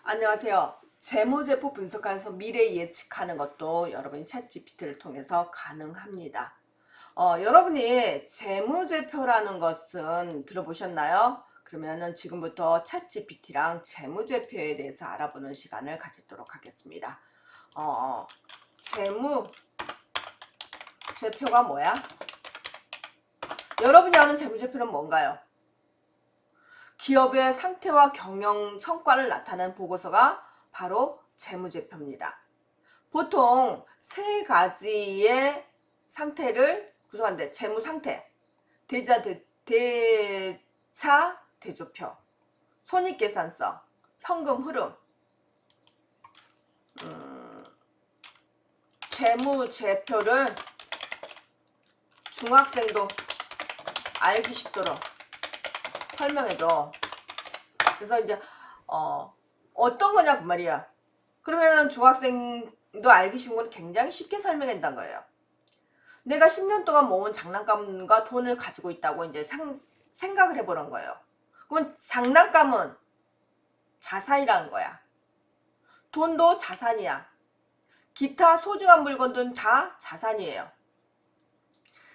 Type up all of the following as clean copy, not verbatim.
안녕하세요. 재무제표 분석하면서 미래 예측하는 것도 여러분이 챗GPT를 통해서 가능합니다. 여러분이 재무제표라는 것은 들어보셨나요? 그러면은 지금부터 챗GPT랑 재무제표에 대해서 알아보는 시간을 가지도록 하겠습니다. 재무제표가 뭐야? 여러분이 아는 재무제표는 뭔가요? 기업의 상태와 경영 성과를 나타내는 보고서가 바로 재무제표입니다. 보통 세 가지의 상태를 구성하는데 재무상태, 대차, 대조표, 손익계산서, 현금 흐름. 재무제표를 중학생도 알기 쉽도록 설명해줘. 그래서 이제 어떤 거냐 그 말이야. 그러면은 중학생도 알기 쉬운 건 굉장히 쉽게 설명한다는 거예요. 내가 10년 동안 모은 장난감과 돈을 가지고 있다고 이제 생각을 해보는 거예요. 그럼 장난감은 자산이라는 거야. 돈도 자산이야. 기타 소중한 물건들은 다 자산이에요.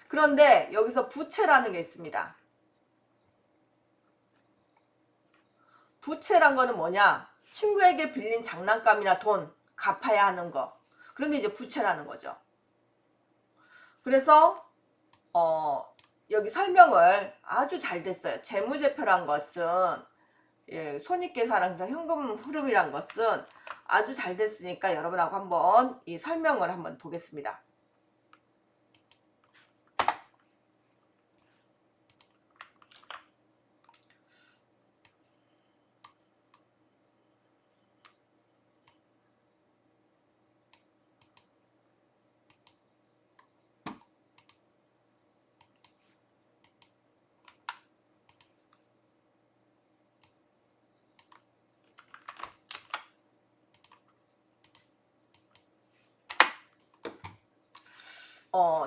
그런데 여기서 부채라는 게 있습니다. 부채란 거는 뭐냐? 친구에게 빌린 장난감이나 돈 갚아야 하는 거. 그런 게 이제 부채라는 거죠. 그래서 여기 설명을 아주 잘 됐어요. 재무제표란 것은 손익계산항상 현금 흐름이란 것은 아주 잘 됐으니까 여러분하고 한번 이 설명을 한번 보겠습니다.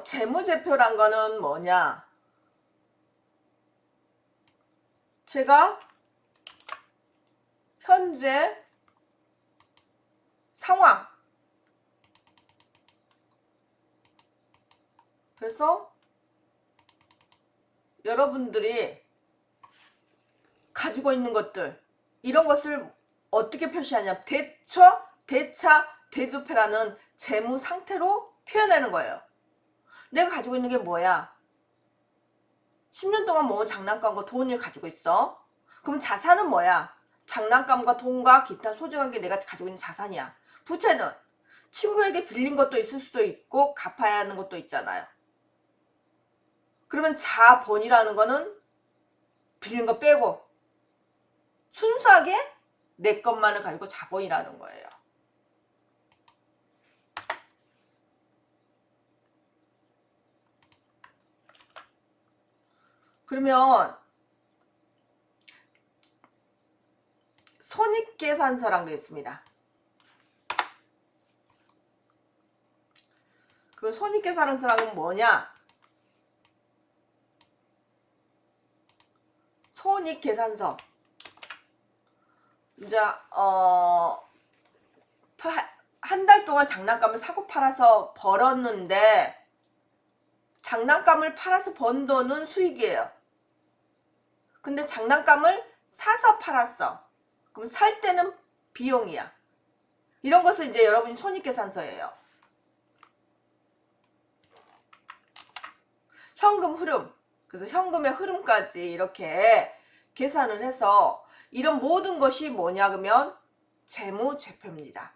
재무제표란 거는 뭐냐? 제가 현재 상황, 그래서 여러분들이 가지고 있는 것들, 이런 것을 어떻게 표시하냐? 대차, 대조표라는 재무 상태로 표현하는 거예요. 내가 가지고 있는 게 뭐야? 10년 동안 모은 장난감과 돈을 가지고 있어. 그럼 자산은 뭐야? 장난감과 돈과 기타 소중한 게 내가 가지고 있는 자산이야. 부채는 친구에게 빌린 것도 있을 수도 있고 갚아야 하는 것도 있잖아요. 그러면 자본이라는 거는 빌린 거 빼고 순수하게 내 것만을 가지고 자본이라는 거예요. 그러면 손익계산서라는 게 있습니다. 그 손익계산서라는 건 뭐냐? 손익계산서. 이제 한 달 동안 장난감을 사고 팔아서 벌었는데 장난감을 팔아서 번 돈은 수익이에요. 근데 장난감을 사서 팔았어. 그럼 살 때는 비용이야. 이런 것을 이제 여러분이 손익계산서예요. 현금 흐름. 그래서 현금의 흐름까지 이렇게 계산을 해서 이런 모든 것이 뭐냐 그러면 재무제표입니다.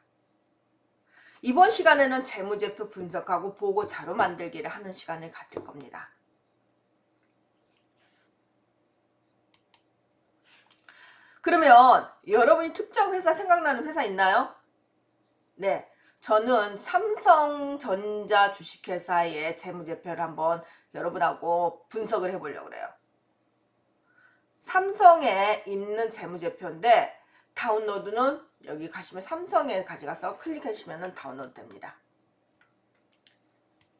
이번 시간에는 재무제표 분석하고 보고 자료 만들기를 하는 시간을 가질 겁니다. 그러면 여러분이 특정 회사 생각나는 회사 있나요? 네, 저는 삼성전자 주식회사의 재무제표를 한번 여러분하고 분석을 해보려고 그래요. 삼성에 있는 재무제표인데 다운로드는 여기 가시면 삼성에 가져가서 클릭하시면 다운로드 됩니다.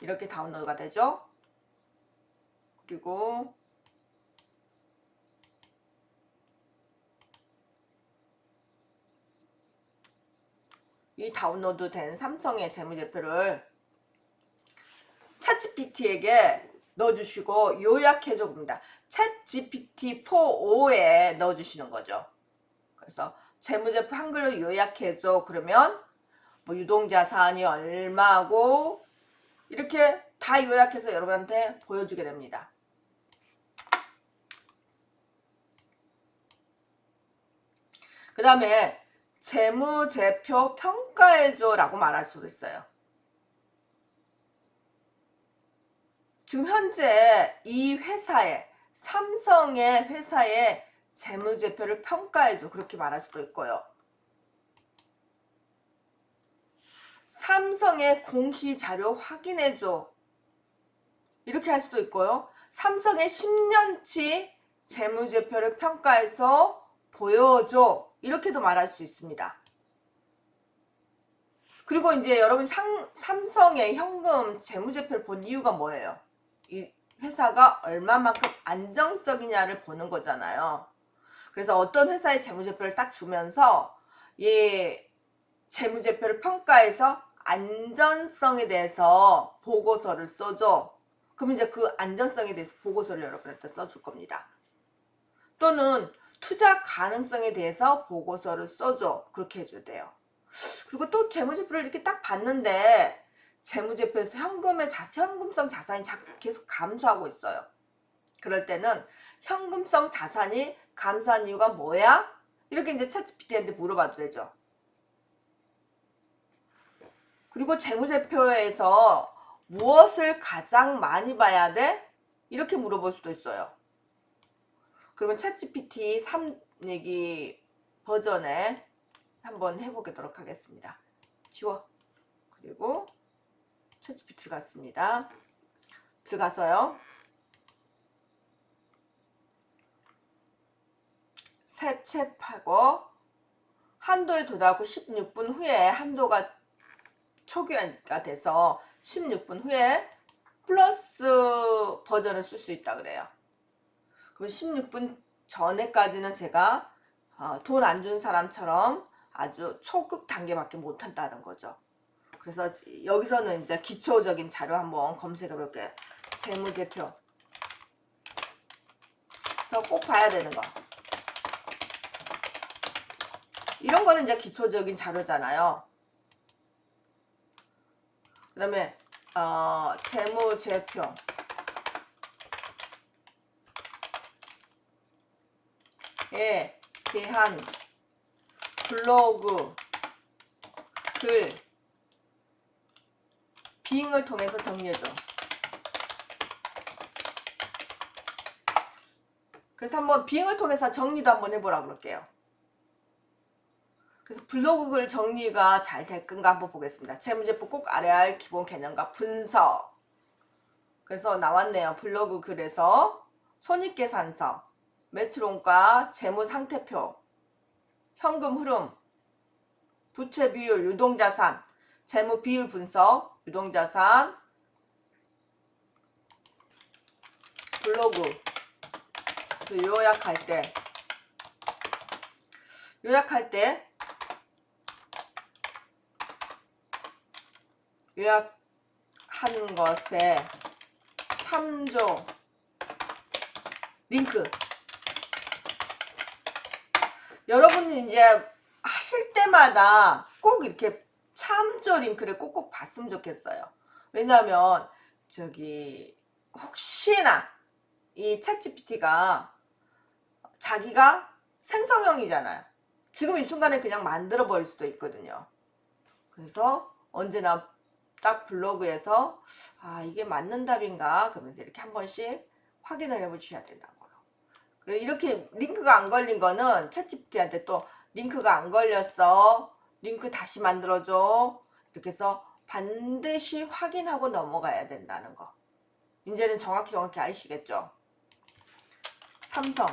이렇게 다운로드가 되죠. 그리고 이 다운로드 된 삼성의 재무제표를 챗GPT에게 넣어주시고 요약해줘 봅니다. 챗GPT 4.5에 넣어주시는 거죠. 그래서 재무제표 한글로 요약해줘. 그러면 뭐 유동자산이 얼마고 이렇게 다 요약해서 여러분한테 보여주게 됩니다. 그 다음에 재무제표 평가해줘 라고 말할 수도 있어요. 지금 현재 이 회사에 삼성의 회사의 재무제표를 평가해줘 그렇게 말할 수도 있고요. 삼성의 공시자료 확인해줘 이렇게 할 수도 있고요. 삼성의 10년치 재무제표를 평가해서 보여줘 이렇게도 말할 수 있습니다. 그리고 이제 여러분 삼성의 현금 재무제표를 본 이유가 뭐예요? 이 회사가 얼마만큼 안정적이냐를 보는 거잖아요. 그래서 어떤 회사의 재무제표를 딱 주면서 이 재무제표를 평가해서 안전성에 대해서 보고서를 써줘. 그럼 이제 그 안전성에 대해서 보고서를 여러분한테 써줄 겁니다. 또는 투자 가능성에 대해서 보고서를 써줘. 그렇게 해줘야 돼요. 그리고 또 재무제표를 이렇게 딱 봤는데 재무제표에서 현금성 자산이 계속 감소하고 있어요. 그럴 때는 현금성 자산이 감소한 이유가 뭐야? 이렇게 이제 챗GPT한테 물어봐도 되죠. 그리고 재무제표에서 무엇을 가장 많이 봐야 돼? 이렇게 물어볼 수도 있어요. 그러면 챗GPT 3 얘기 버전에 한번 해보도록 하겠습니다. 지워. 그리고 챗GPT 들어갔습니다. 들어가서요. 새 챗하고 한도에 도달하고 16분 후에 한도가 초기화가 돼서 16분 후에 플러스 버전을 쓸 수 있다 그래요. 그럼 16분 전에까지는 제가 돈 안 준 사람처럼 아주 초급 단계밖에 못 한다는 거죠. 그래서 여기서는 이제 기초적인 자료 한번 검색해 볼게요. 재무제표. 그래서 꼭 봐야 되는 거. 이런 거는 이제 기초적인 자료잖아요. 그 다음에 재무제표에 대한 블로그 글 빙을 통해서 정리해줘. 그래서 한번 빙을 통해서 정리도 한번 해보라고 그럴게요. 그래서 블로그 글 정리가 잘 될 건가 한번 보겠습니다. 재무제표 꼭 알아야 할 기본 개념과 분석. 그래서 나왔네요. 블로그 글에서 손익계산서, 매출원가, 재무상태표, 현금 흐름, 부채 비율, 유동자산, 재무 비율 분석, 유동자산, 블로그 그 요약할 때 요약하는 것에 참조 링크. 여러분이 이제 하실 때마다 꼭 이렇게 참조 링크를 꼭꼭 봤으면 좋겠어요. 왜냐하면 혹시나 이 챗GPT가 자기가 생성형이잖아요. 지금 이 순간에 그냥 만들어 버릴 수도 있거든요. 그래서 언제나 딱 블로그에서 이게 맞는 답인가 그러면서 이렇게 한 번씩 확인을 해보셔야 된다고요. 그리고 이렇게 링크가 안 걸린 거는 챗GPT한테 또 링크가 안 걸렸어. 링크 다시 만들어줘. 이렇게 해서 반드시 확인하고 넘어가야 된다는 거. 이제는 정확히 아시겠죠? 삼성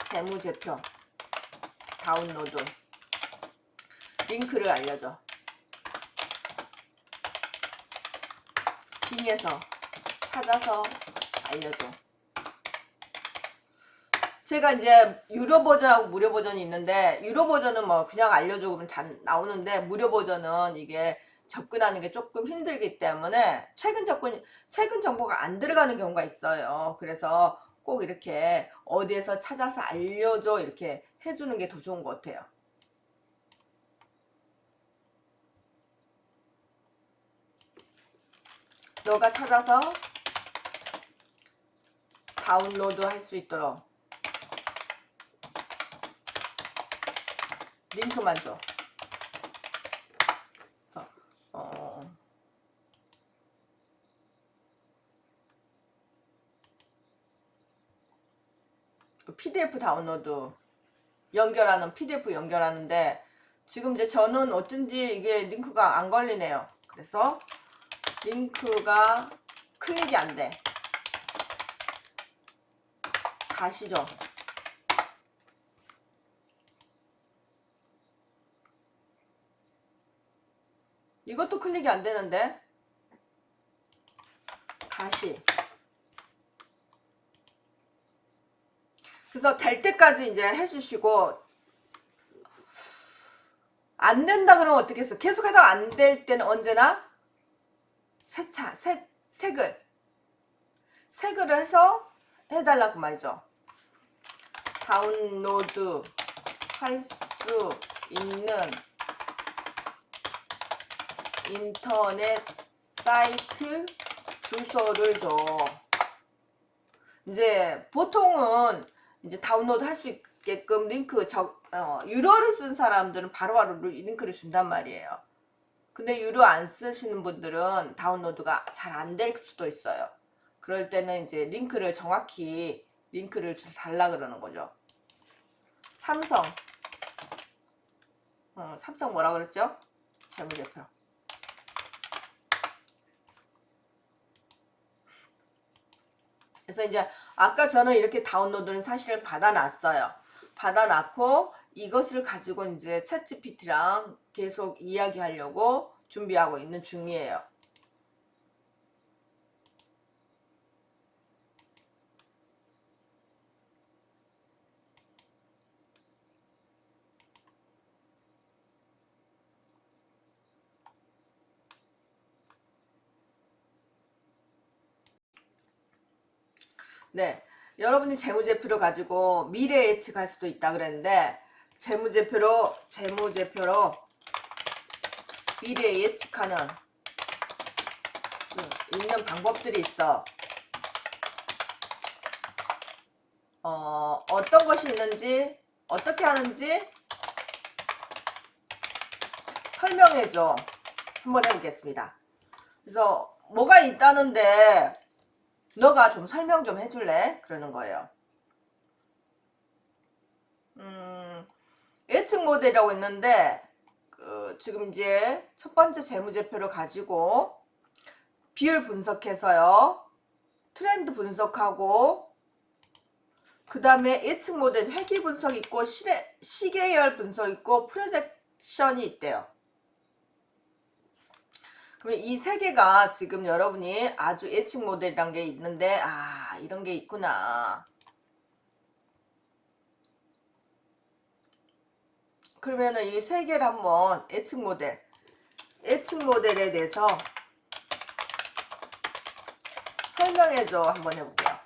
재무제표 다운로드 링크를 알려줘. 빙에서 찾아서 알려줘. 제가 이제 유료 버전하고 무료 버전이 있는데, 유료 버전은 뭐 그냥 알려줘 그러면 잘 나오는데, 무료 버전은 이게 접근하는 게 조금 힘들기 때문에 최근 정보가 안 들어가는 경우가 있어요. 그래서 꼭 이렇게 어디에서 찾아서 알려줘 이렇게 해주는 게 더 좋은 것 같아요. 너가 찾아서 다운로드 할 수 있도록 링크만 줘. PDF 다운로드 PDF 연결하는데 지금 이제 저는 어쩐지 이게 링크가 안 걸리네요. 그래서 링크가 클릭이 안 돼. 다시 줘. 이것도 클릭이 안 되는데 다시. 그래서 될 때까지 이제 해주시고, 안 된다 그러면 어떻게 했어? 계속 하다가 안 될 때는 언제나 색을 해서 해달라고 말이죠. 다운로드 할 수 있는 인터넷 사이트 주소를 줘. 이제 보통은 이제 다운로드 할 수 있게끔 링크 유료를 쓴 사람들은 바로바로 링크를 준단 말이에요. 근데 유료 안 쓰시는 분들은 다운로드가 잘 안 될 수도 있어요. 그럴 때는 이제 정확히 링크를 달라 그러는 거죠. 삼성 뭐라 그랬죠? 재무제표. 그래서 이제 아까 저는 이렇게 다운로드는 사실 받아놨어요. 받아놨고 이것을 가지고 이제 챗GPT랑 계속 이야기하려고 준비하고 있는 중이에요. 네, 여러분이 재무제표를 가지고 미래 예측할 수도 있다 그랬는데 재무제표로 미래 예측하는 있는 방법들이 있어. 어떤 것이 있는지 어떻게 하는지 설명해줘. 한번 해보겠습니다. 그래서 뭐가 있다는데 너가 좀 설명 좀 해줄래? 그러는 거예요. 예측 모델이라고 있는데 지금 이제 첫 번째 재무제표를 가지고 비율 분석해서요, 트렌드 분석하고, 그 다음에 예측 모델 회귀 분석 있고 시계열 분석 있고 프로젝션이 있대요. 그러면 이 세 개가 지금 여러분이 아주 예측 모델이란 게 있는데, 이런 게 있구나. 그러면은 이 세 개를 한번 예측 모델에 대해서 설명해줘 한번 해볼게요.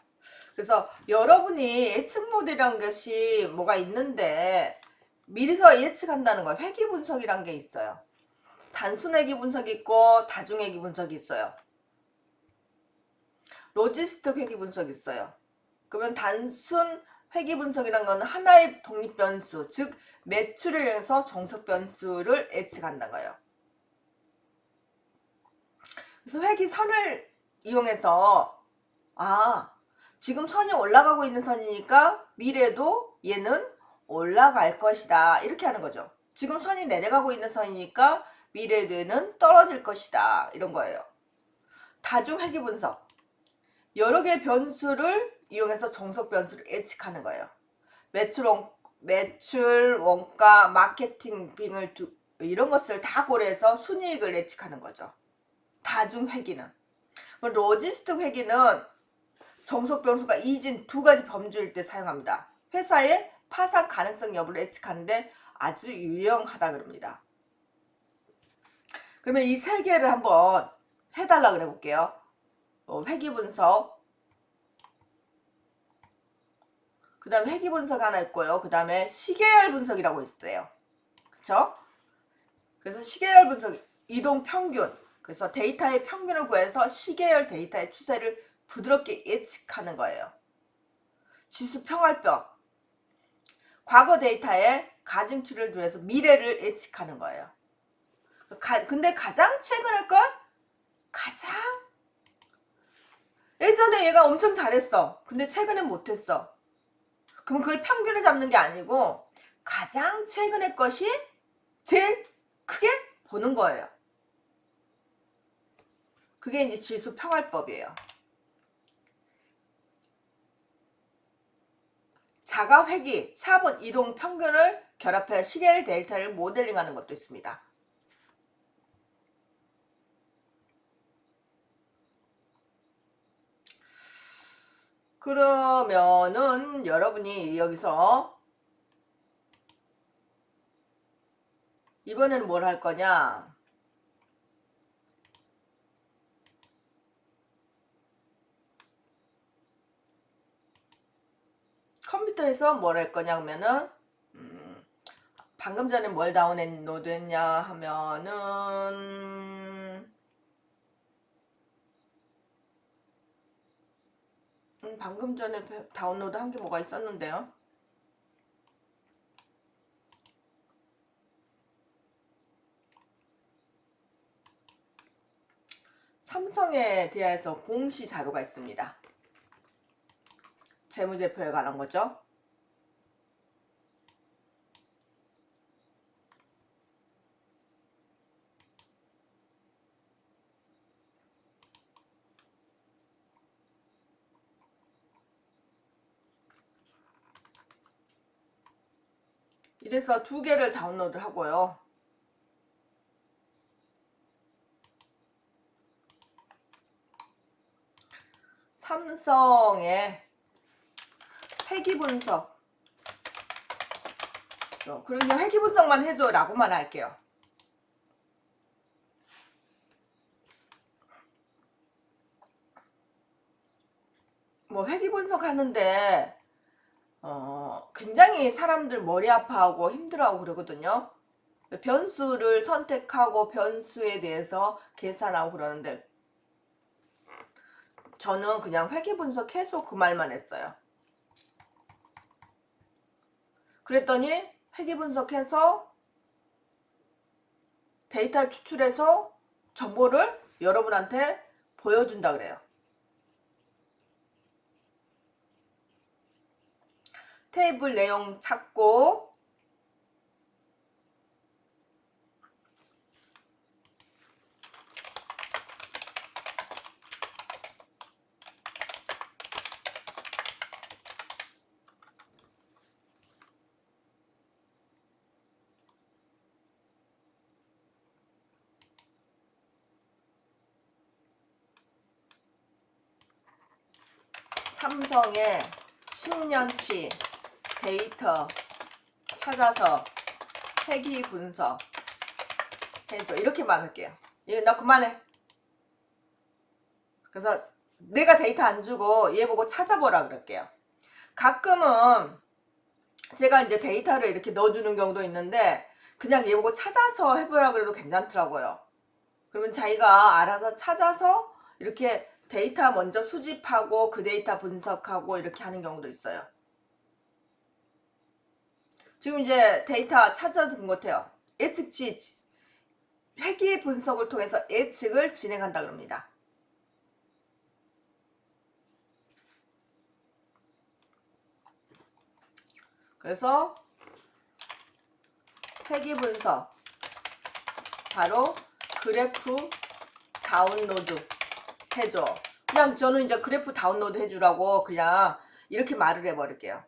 그래서 여러분이 예측 모델이란 것이 뭐가 있는데 미리서 예측한다는 거예요. 회귀 분석이란 게 있어요. 단순 회귀 분석이 있고 다중 회귀 분석이 있어요. 로지스틱 회귀 분석이 있어요. 그러면 단순 회귀 분석이란 건 하나의 독립 변수, 즉 매출을 위해서 정석 변수를 예측한다는 거예요. 그래서 회귀선을 이용해서 지금 선이 올라가고 있는 선이니까 미래도 얘는 올라갈 것이다 이렇게 하는 거죠. 지금 선이 내려가고 있는 선이니까 미래에도 얘는 떨어질 것이다 이런 거예요. 다중 회귀 분석, 여러 개의 변수를 이용해서 정석 변수를 예측하는 거예요. 매출, 원가, 마케팅 빙을 이런 것을 다 고려해서 순이익을 예측하는 거죠. 다중 회귀는. 로지스틱 회귀는 정석 변수가 이진 두 가지 범주일 때 사용합니다. 회사의 파산 가능성 여부를 예측하는데 아주 유용하다 그럽니다. 그러면 이 세 개를 한번 해달라 그래 볼게요. 회귀 분석, 그 다음에 회귀 분석 하나 있고요. 그 다음에 시계열 분석이라고 있어요. 그쵸? 그래서 시계열 분석, 이동 평균, 그래서 데이터의 평균을 구해서 시계열 데이터의 추세를 부드럽게 예측하는 거예요. 지수 평활법, 과거 데이터에 가중치를 두어서 미래를 예측하는 거예요. 근데 가장 최근의 걸 가장 예전에 얘가 엄청 잘했어. 근데 최근에 못했어. 그럼 그걸 평균을 잡는 게 아니고 가장 최근의 것이 제일 크게 보는 거예요. 그게 이제 지수 평활법이에요. 자가 회귀, 차분, 이동 평균을 결합해 시계열 데이터를 모델링하는 것도 있습니다. 그러면은 여러분이 여기서 이번에는 뭘 할 거냐? 컴퓨터에서 뭘 할 거냐 하면은 방금 전에 뭘 다운로드 했냐 하면은 방금 전에 다운로드 한 게 뭐가 있었는데요. 삼성에 대해서 공시 자료가 있습니다. 재무제표에 관한 거죠. 이래서 두 개를 다운로드 하고요. 삼성의 회귀 분석, 그리고 그냥 회귀 분석만 해줘 라고만 할게요. 뭐 회귀 분석 하는데 굉장히 사람들 머리 아파하고 힘들어하고 그러거든요. 변수를 선택하고 변수에 대해서 계산하고 그러는데 저는 그냥 회귀 분석해서 그 말만 했어요. 그랬더니 회귀 분석해서 데이터 추출해서 정보를 여러분한테 보여준다 그래요. 테이블 내용 찾고 삼성의 10년치 데이터 찾아서 회귀 분석 해줘 이렇게만 할게요. 나 그만해. 그래서 내가 데이터 안 주고 얘 보고 찾아보라 그럴게요. 가끔은 제가 이제 데이터를 이렇게 넣어주는 경우도 있는데 그냥 얘 보고 찾아서 해보라 그래도 괜찮더라고요. 그러면 자기가 알아서 찾아서 이렇게 데이터 먼저 수집하고 그 데이터 분석하고 이렇게 하는 경우도 있어요. 지금 이제 데이터 찾아둔 것 같아요. 예측치 회귀 분석을 통해서 예측을 진행한다 그럽니다. 그래서 회귀 분석 바로 그래프 다운로드 해줘. 그냥 저는 이제 그래프 다운로드 해주라고 그냥 이렇게 말을 해버릴게요.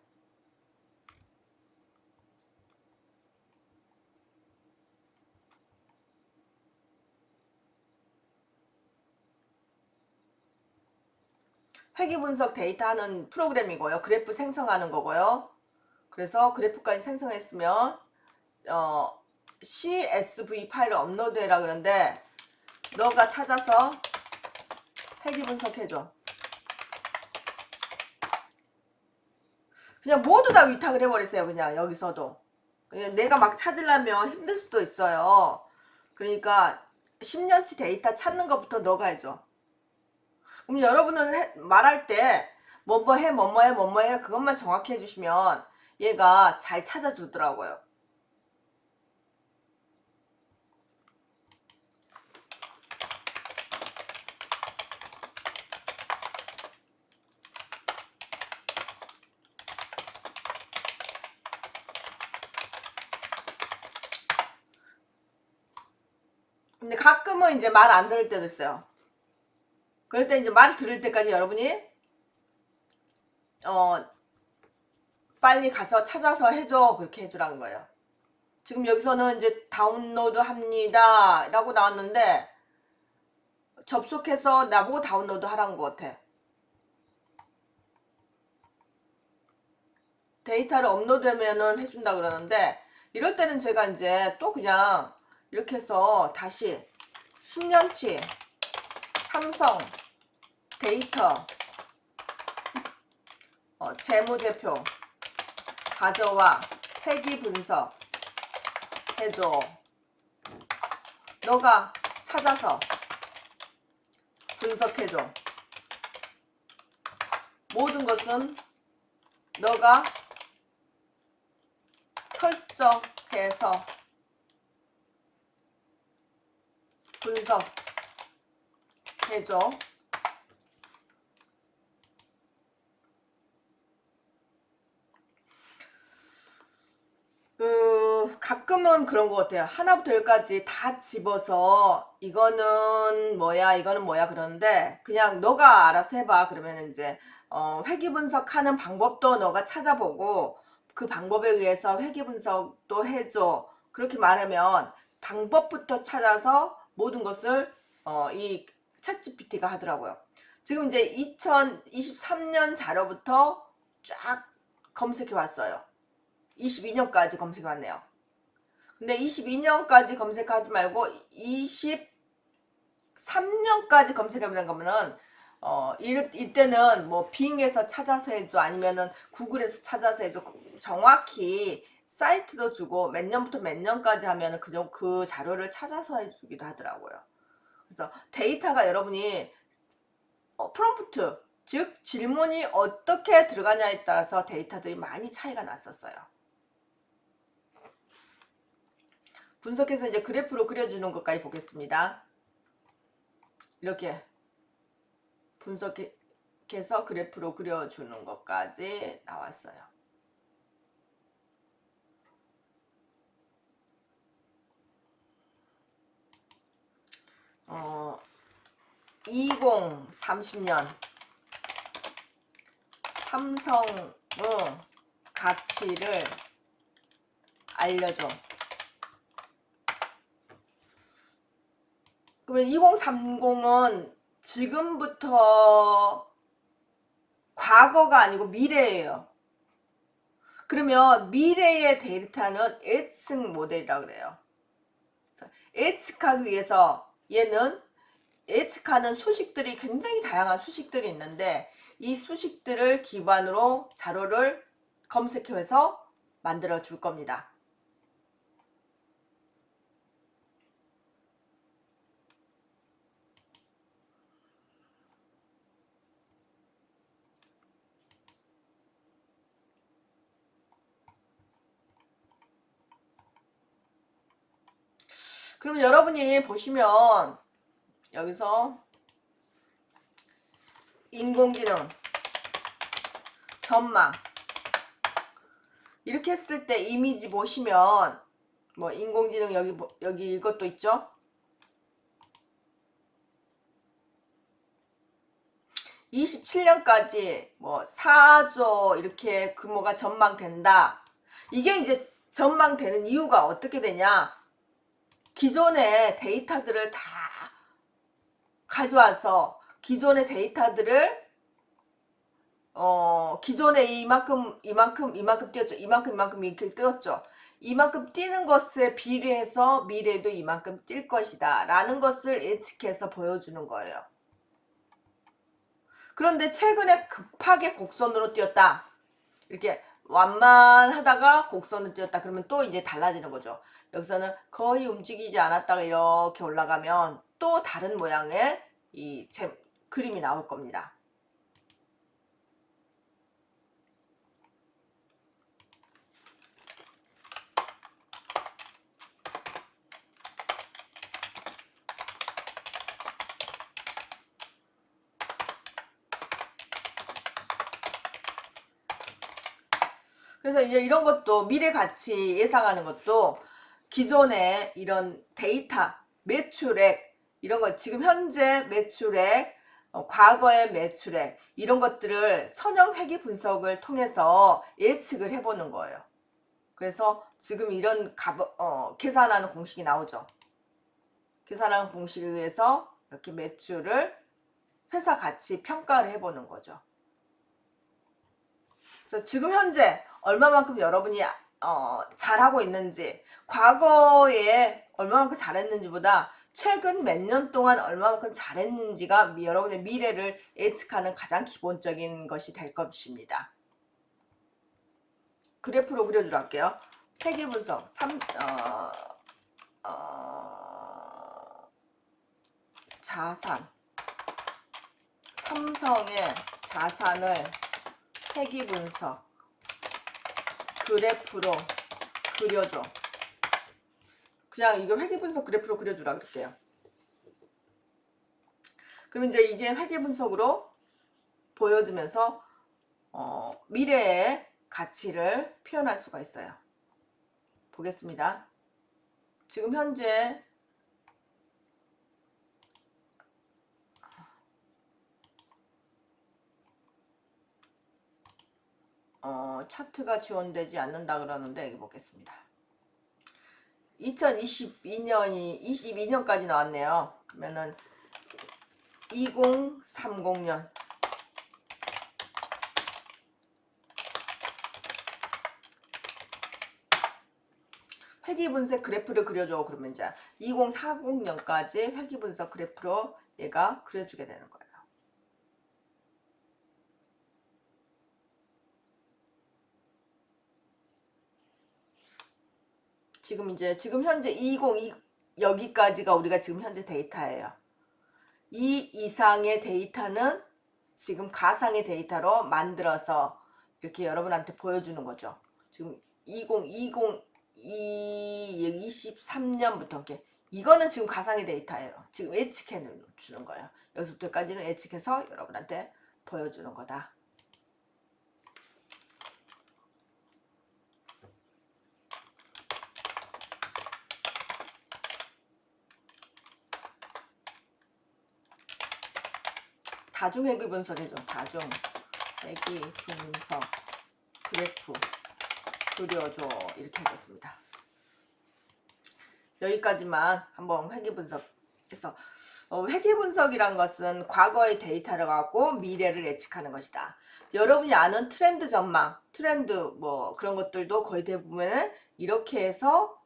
회귀 분석 데이터 하는 프로그램이고요. 그래프 생성하는 거고요. 그래서 그래프까지 생성했으면 CSV 파일을 업로드해라 그러는데 너가 찾아서 회귀 분석해줘. 그냥 모두 다 위탁을 해버리세요. 그냥 여기서도. 그냥 내가 막 찾으려면 힘들 수도 있어요. 그러니까 10년치 데이터 찾는 것부터 너가 해줘. 그럼 여러분은 말할 때 뭐뭐 해 그것만 정확히 해주시면 얘가 잘 찾아주더라고요. 근데 가끔은 이제 말 안 들을 때도 있어요. 그럴 때 이제 말 들을 때까지 여러분이 빨리 가서 찾아서 해줘. 그렇게 해주라는 거예요. 지금 여기서는 이제 다운로드 합니다 라고 나왔는데 접속해서 나보고 다운로드 하라는 것 같아. 데이터를 업로드하면은 해준다 그러는데 이럴 때는 제가 이제 또 그냥 이렇게 해서 다시 10년치 삼성 데이터 재무제표 가져와 회귀 분석 해줘. 너가 찾아서 분석해줘. 모든 것은 너가 설정해서 분석해줘. 가끔은 그런 것 같아요. 하나부터 열까지 다 집어서 이거는 뭐야 이거는 뭐야 그러는데 그냥 너가 알아서 해봐. 그러면 이제 회귀 분석하는 방법도 너가 찾아보고 그 방법에 의해서 회귀 분석도 해줘. 그렇게 말하면 방법부터 찾아서 모든 것을 이 챗GPT가 하더라고요. 지금 이제 2023년 자료부터 쫙 검색해 왔어요. 22년까지 검색해 왔네요. 근데 22년까지 검색하지 말고 23년까지 검색해보는 거면은 이때는 뭐 빙에서 찾아서 해줘 아니면은 구글에서 찾아서 해줘. 정확히 사이트도 주고 몇 년부터 몇 년까지 하면은 그 자료를 찾아서 해주기도 하더라고요. 그래서 데이터가 여러분이 프롬프트 즉 질문이 어떻게 들어가냐에 따라서 데이터들이 많이 차이가 났었어요. 분석해서 이제 그래프로 그려주는 것까지 보겠습니다. 이렇게 분석해서 그래프로 그려주는 것까지 나왔어요. 2030년 삼성의 가치를 알려줘. 그러면 2030은 지금부터 과거가 아니고 미래예요. 그러면 미래의 데이터는 예측 모델이라고 그래요. 예측하기 위해서 얘는 예측하는 수식들이 굉장히 다양한 수식들이 있는데 이 수식들을 기반으로 자료를 검색해서 만들어 줄 겁니다. 그럼 여러분이 보시면 여기서 인공지능 전망 이렇게 했을 때 이미지 보시면 뭐 인공지능 여기 이것도 있죠. 27년까지 뭐 4조 이렇게 규모가 전망된다. 이게 이제 전망되는 이유가 어떻게 되냐? 기존의 데이터들을 다 가져와서 기존의 데이터들을 기존에 이만큼 뛰었죠. 이만큼 이렇게 뛰었죠. 이만큼 뛰는 것에 비례해서 미래도 이만큼 뛸 것이다 라는 것을 예측해서 보여주는 거예요. 그런데 최근에 급하게 곡선으로 뛰었다. 이렇게 완만하다가 곡선으로 뛰었다. 그러면 또 이제 달라지는 거죠. 여기서는 거의 움직이지 않았다가 이렇게 올라가면 또 다른 모양의 그림이 나올 겁니다. 그래서 이제 이런 것도 미래 가치 예상하는 것도 기존의 이런 데이터, 매출액 이런 거 지금 현재 매출액, 과거의 매출액 이런 것들을 선형 회귀 분석을 통해서 예측을 해보는 거예요. 그래서 지금 이런 계산하는 공식이 나오죠. 계산하는 공식에 의해서 이렇게 매출을 회사 가치 평가를 해보는 거죠. 그래서 지금 현재 얼마만큼 여러분이 잘하고 있는지, 과거에 얼마만큼 잘했는지보다 최근 몇 년 동안 얼마만큼 잘했는지가 여러분의 미래를 예측하는 가장 기본적인 것이 될 것입니다. 그래프로 그려주러 할게요. 회귀 분석 자산, 삼성의 자산을 회귀 분석 그래프로 그려줘. 그냥 이거 회귀 분석 그래프로 그려주라 그럴게요. 그럼 이제 이게 회귀 분석으로 보여주면서 미래의 가치를 표현할 수가 있어요. 보겠습니다. 지금 현재 차트가 지원되지 않는다 그러는데 여기 보겠습니다. 22년까지 나왔네요. 그러면은 2030년 회귀 분석 그래프를 그려줘. 그러면 이제 2040년까지 회귀 분석 그래프로 얘가 그려주게 되는 거예요. 지금 현재 20 여기까지가 우리가 지금 현재 데이터예요. 이 이상의 데이터는 지금 가상의 데이터로 만들어서 이렇게 여러분한테 보여주는 거죠. 지금 2023년부터 이렇게 이거는 지금 가상의 데이터예요. 지금 예측해 주는 거예요. 여기서부터까지는 예측해서 여러분한테 보여주는 거다. 다중회귀 분석 해줘. 다중회귀 분석 그래프 그려줘. 이렇게 하겠습니다. 여기까지만 한번 회귀 분석해서 회귀 분석이란 것은 과거의 데이터를 갖고 미래를 예측하는 것이다. 여러분이 아는 트렌드 전망, 트렌드 뭐 그런 것들도 거의 대부분은 이렇게 해서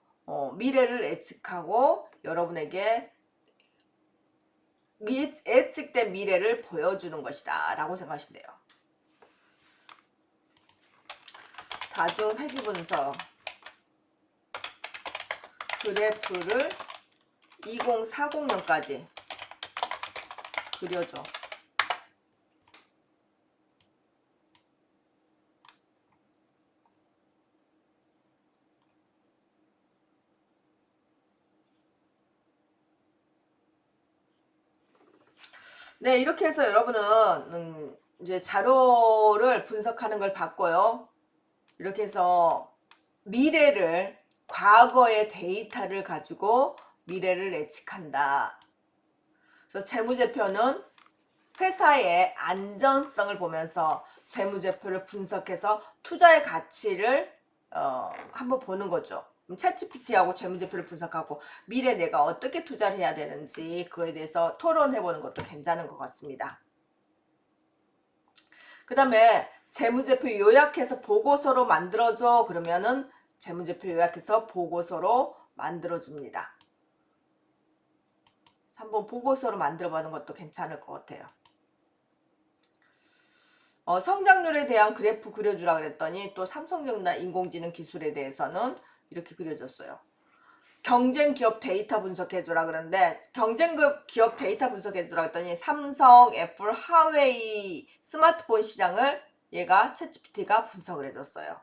미래를 예측하고 여러분에게 예측된 미래를 보여주는 것이다 라고 생각하시면 돼요. 다중 회귀 분석 그래프를 2040년까지 그려줘. 네, 이렇게 해서 여러분은 이제 자료를 분석하는 걸 봤고요. 이렇게 해서 미래를 과거의 데이터를 가지고 미래를 예측한다. 그래서 재무제표는 회사의 안전성을 보면서 재무제표를 분석해서 투자의 가치를 한번 보는 거죠. 챗GPT하고 재무제표를 분석하고 미래 내가 어떻게 투자를 해야 되는지 그거에 대해서 토론해보는 것도 괜찮은 것 같습니다. 그 다음에 재무제표 요약해서 보고서로 만들어줘. 그러면은 재무제표 요약해서 보고서로 만들어줍니다. 한번 보고서로 만들어보는 것도 괜찮을 것 같아요. 성장률에 대한 그래프 그려주라 그랬더니 또 삼성전자 인공지능 기술에 대해서는 이렇게 그려줬어요. 경쟁기업 데이터 분석해주라 그러는데 경쟁기업 데이터 분석해주라 그랬더니 삼성, 애플, 하웨이 스마트폰 시장을 얘가 챗GPT가 분석을 해줬어요.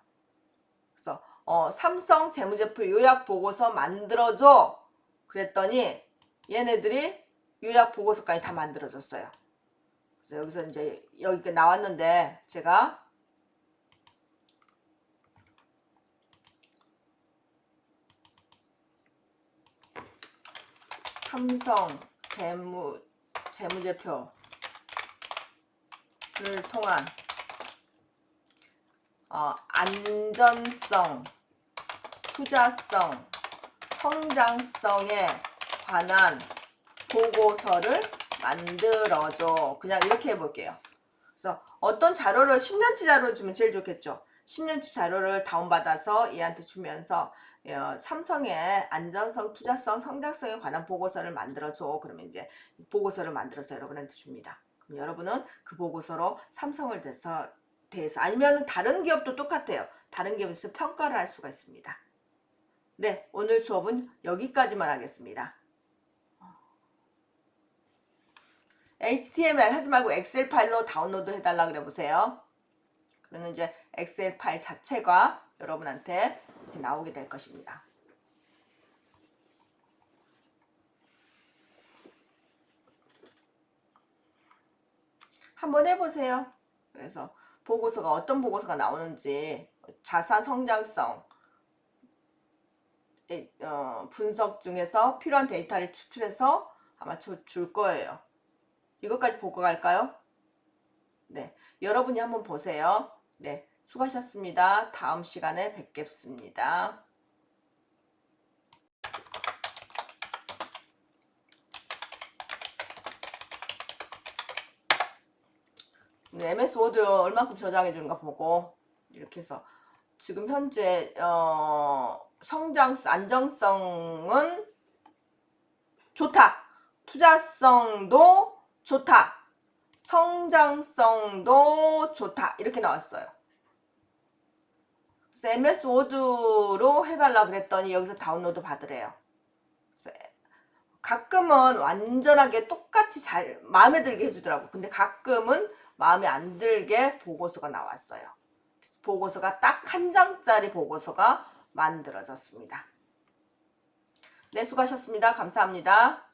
그래서 삼성 재무제표 요약 보고서 만들어줘 그랬더니 얘네들이 요약 보고서까지 다 만들어줬어요. 그래서 여기서 이제 여기 나왔는데 제가 삼성 재무제표를 통한 안전성, 투자성, 성장성에 관한 보고서를 만들어줘. 그냥 이렇게 해볼게요. 그래서 어떤 자료를 10년치 자료를 주면 제일 좋겠죠. 10년치 자료를 다운받아서 얘한테 주면서 삼성의 안전성, 투자성, 성장성에 관한 보고서를 만들어줘. 그러면 이제 보고서를 만들어서 여러분한테 줍니다. 그럼 여러분은 그 보고서로 삼성을 대해서 아니면 다른 기업도 똑같아요. 다른 기업에서 평가를 할 수가 있습니다. 네, 오늘 수업은 여기까지만 하겠습니다. HTML 하지 말고 엑셀 파일로 다운로드 해달라 그래 보세요. 그러면 이제 엑셀 파일 자체가 여러분한테 이렇게 나오게 될 것입니다. 한번 해보세요. 그래서 보고서가 어떤 보고서가 나오는지 자산 성장성 분석 중에서 필요한 데이터를 추출해서 아마 줄 거예요. 이것까지 보고 갈까요? 네, 여러분이 한번 보세요. 네, 수고하셨습니다. 다음 시간에 뵙겠습니다. 네, MS 워드 얼만큼 저장해 주는가 보고 이렇게 해서 지금 현재 안정성은 좋다. 투자성도 좋다. 성장성도 좋다. 이렇게 나왔어요. 그래서 MS 워드로 해달라 그랬더니 여기서 다운로드 받으래요. 가끔은 완전하게 똑같이 잘 마음에 들게 해주더라고. 근데 가끔은 마음에 안 들게 보고서가 나왔어요. 보고서가 딱 한 장짜리 보고서가 만들어졌습니다. 네, 수고하셨습니다. 감사합니다.